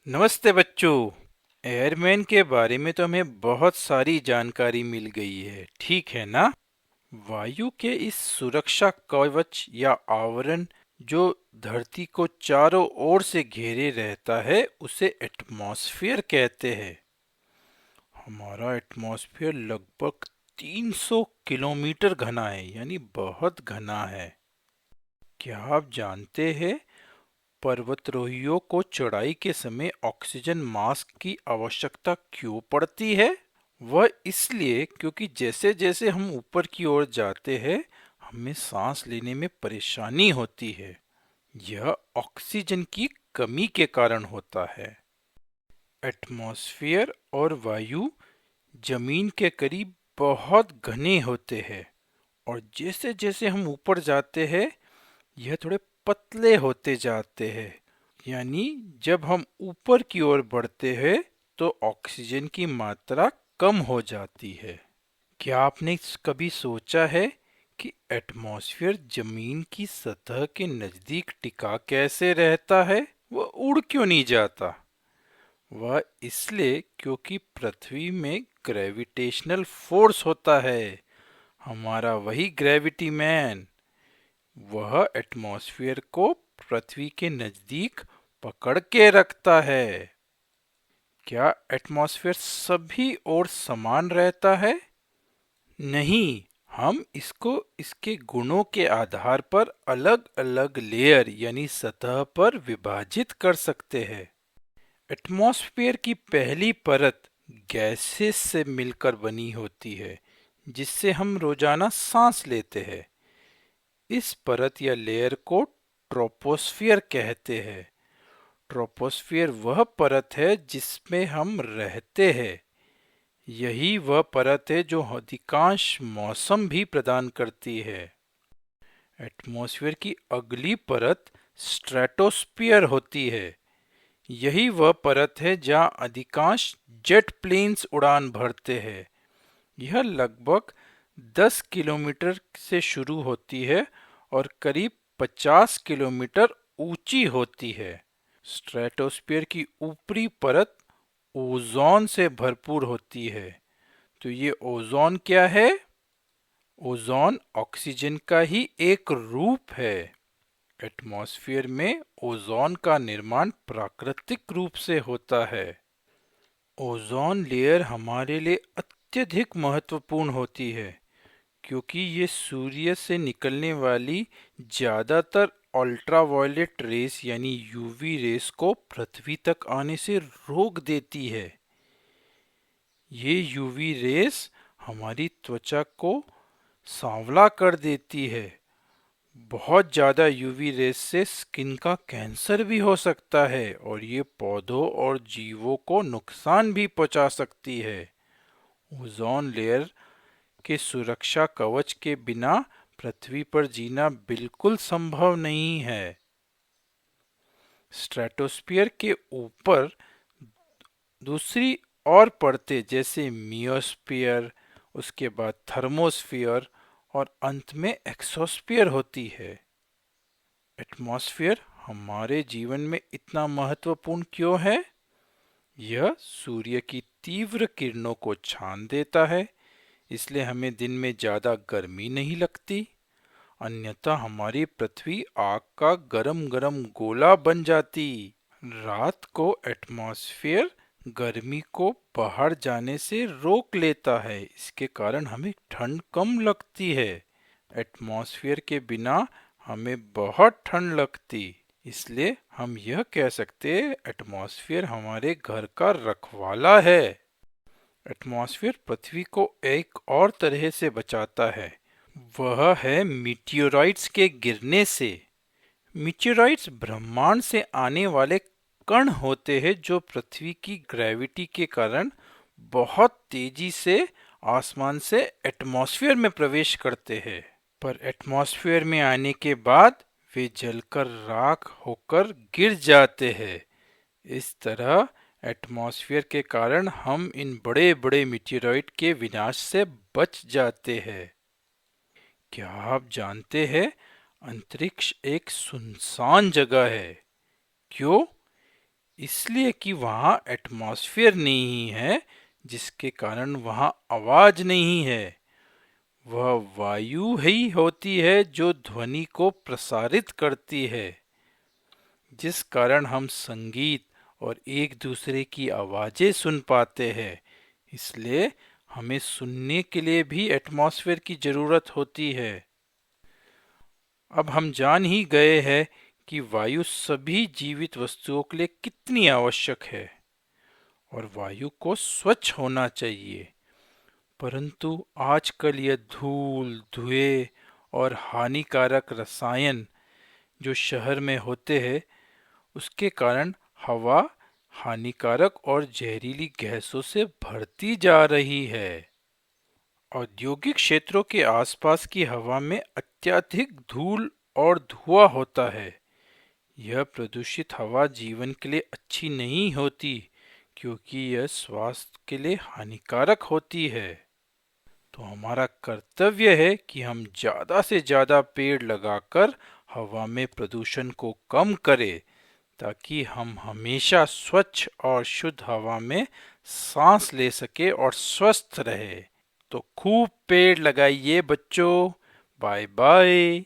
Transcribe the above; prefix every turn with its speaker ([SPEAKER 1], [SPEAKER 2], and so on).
[SPEAKER 1] नमस्ते बच्चों। एयरमैन के बारे में तो हमें बहुत सारी जानकारी मिल गई है, ठीक है ना। वायु के इस सुरक्षा कवच या आवरण जो धरती को चारों ओर से घेरे रहता है उसे एटमॉस्फेयर कहते हैं। हमारा एटमॉस्फेयर लगभग 300 किलोमीटर घना है, यानी बहुत घना है। क्या आप जानते हैं पर्वतारोहियों को चढ़ाई के समय ऑक्सीजन मास्क की आवश्यकता क्यों पड़ती है? वह इसलिए क्योंकि जैसे जैसे हम ऊपर की ओर जाते हैं हमें सांस लेने में परेशानी होती है। यह ऑक्सीजन की कमी के कारण होता है। एटमॉस्फेयर और वायु जमीन के करीब बहुत घने होते हैं और जैसे जैसे हम ऊपर जाते हैं यह थोड़े पतले होते जाते हैं। यानी जब हम ऊपर की ओर बढ़ते हैं तो ऑक्सीजन की मात्रा कम हो जाती है। क्या आपने कभी सोचा है कि एटमॉस्फेयर जमीन की सतह के नजदीक टिका कैसे रहता है? वह उड़ क्यों नहीं जाता? वह इसलिए क्योंकि पृथ्वी में ग्रेविटेशनल फोर्स होता है, हमारा वही ग्रेविटी मैन। वह एटमॉस्फेयर को पृथ्वी के नजदीक पकड़ के रखता है। क्या एटमॉस्फेयर सभी ओर समान रहता है? नहीं, हम इसको इसके गुणों के आधार पर अलग अलग लेयर यानी सतह पर विभाजित कर सकते हैं। एटमॉस्फेयर की पहली परत गैसेस से मिलकर बनी होती है जिससे हम रोजाना सांस लेते हैं। इस परत या लेयर को ट्रोपोस्फियर कहते हैं। ट्रोपोस्फियर वह परत है जिसमें हम रहते हैं। यही वह परत है जो अधिकांश मौसम भी प्रदान करती है। एटमॉस्फेयर की अगली परत स्ट्रेटोस्फियर होती है। यही वह परत है जहां अधिकांश जेट प्लेन्स उड़ान भरते हैं। यह लगभग 10 किलोमीटर से शुरू होती है और करीब 50 किलोमीटर ऊंची होती है। स्ट्रेटोस्फियर की ऊपरी परत ओजोन से भरपूर होती है। तो ये ओजोन क्या है? ओजोन ऑक्सीजन का ही एक रूप है। एटमॉस्फेयर में ओजोन का निर्माण प्राकृतिक रूप से होता है। ओजोन लेयर हमारे लिए अत्यधिक महत्वपूर्ण होती है क्योंकि ये सूर्य से निकलने वाली ज्यादातर अल्ट्रावायलेट रेस यानी यूवी रेस को पृथ्वी तक आने से रोक देती है। ये यूवी रेस हमारी त्वचा को सांवला कर देती है। बहुत ज़्यादा यूवी रेस से स्किन का कैंसर भी हो सकता है और ये पौधों और जीवों को नुकसान भी पहुंचा सकती है। ओजोन लेयर के सुरक्षा कवच के बिना पृथ्वी पर जीना बिल्कुल संभव नहीं है। स्ट्रेटोस्फियर के ऊपर दूसरी और परतें जैसे मियोस्फियर, उसके बाद थर्मोस्फियर और अंत में एक्सोस्फियर होती है। एटमॉस्फेयर हमारे जीवन में इतना महत्वपूर्ण क्यों है? यह सूर्य की तीव्र किरणों को छान देता है, इसलिए हमें दिन में ज्यादा गर्मी नहीं लगती। अन्यथा हमारी पृथ्वी आग का गरम गरम गोला बन जाती। रात को एटमॉस्फेयर गर्मी को बाहर जाने से रोक लेता है, इसके कारण हमें ठंड कम लगती है। एटमॉस्फेयर के बिना हमें बहुत ठंड लगती, इसलिए हम यह कह सकते हैं एटमॉस्फेयर हमारे घर का रखवाला है। एटमॉस्फेयर पृथ्वी को एक और तरह से बचाता है, वह है मीटियोराइट्स के गिरने से। मीटियोराइट्स ब्रह्मांड से आने वाले कण होते हैं जो पृथ्वी की ग्रेविटी के कारण बहुत तेजी से आसमान से एटमॉस्फेयर में प्रवेश करते हैं। पर एटमॉस्फेयर में आने के बाद वे जलकर राख होकर गिर जाते हैं। इस तरह एटमॉस्फेयर के कारण हम इन बड़े बड़े मीटियोराइट के विनाश से बच जाते हैं। क्या आप जानते हैं अंतरिक्ष एक सुनसान जगह है? क्यों? इसलिए कि वहाँ एटमॉस्फेयर नहीं है, जिसके कारण वहाँ आवाज नहीं है। वह वायु ही होती है जो ध्वनि को प्रसारित करती है, जिस कारण हम संगीत और एक दूसरे की आवाजें सुन पाते हैं। इसलिए हमें सुनने के लिए भी एटमॉस्फेयर की जरूरत होती है। अब हम जान ही गए हैं कि वायु सभी जीवित वस्तुओं के लिए कितनी आवश्यक है और वायु को स्वच्छ होना चाहिए। परंतु आजकल यह धूल, धुएं और हानिकारक रसायन जो शहर में होते हैं, उसके कारण हवा हानिकारक और जहरीली गैसों से भरती जा रही है। औद्योगिक क्षेत्रों के आसपास की हवा में अत्यधिक धूल और धुआं होता है। यह प्रदूषित हवा जीवन के लिए अच्छी नहीं होती, क्योंकि यह स्वास्थ्य के लिए हानिकारक होती है। तो हमारा कर्तव्य है कि हम ज़्यादा से ज़्यादा पेड़ लगाकर हवा में प्रदूषण को कम करें, ताकि हम हमेशा स्वच्छ और शुद्ध हवा में सांस ले सके और स्वस्थ रहे। तो खूब पेड़ लगाइए बच्चों। Bye bye.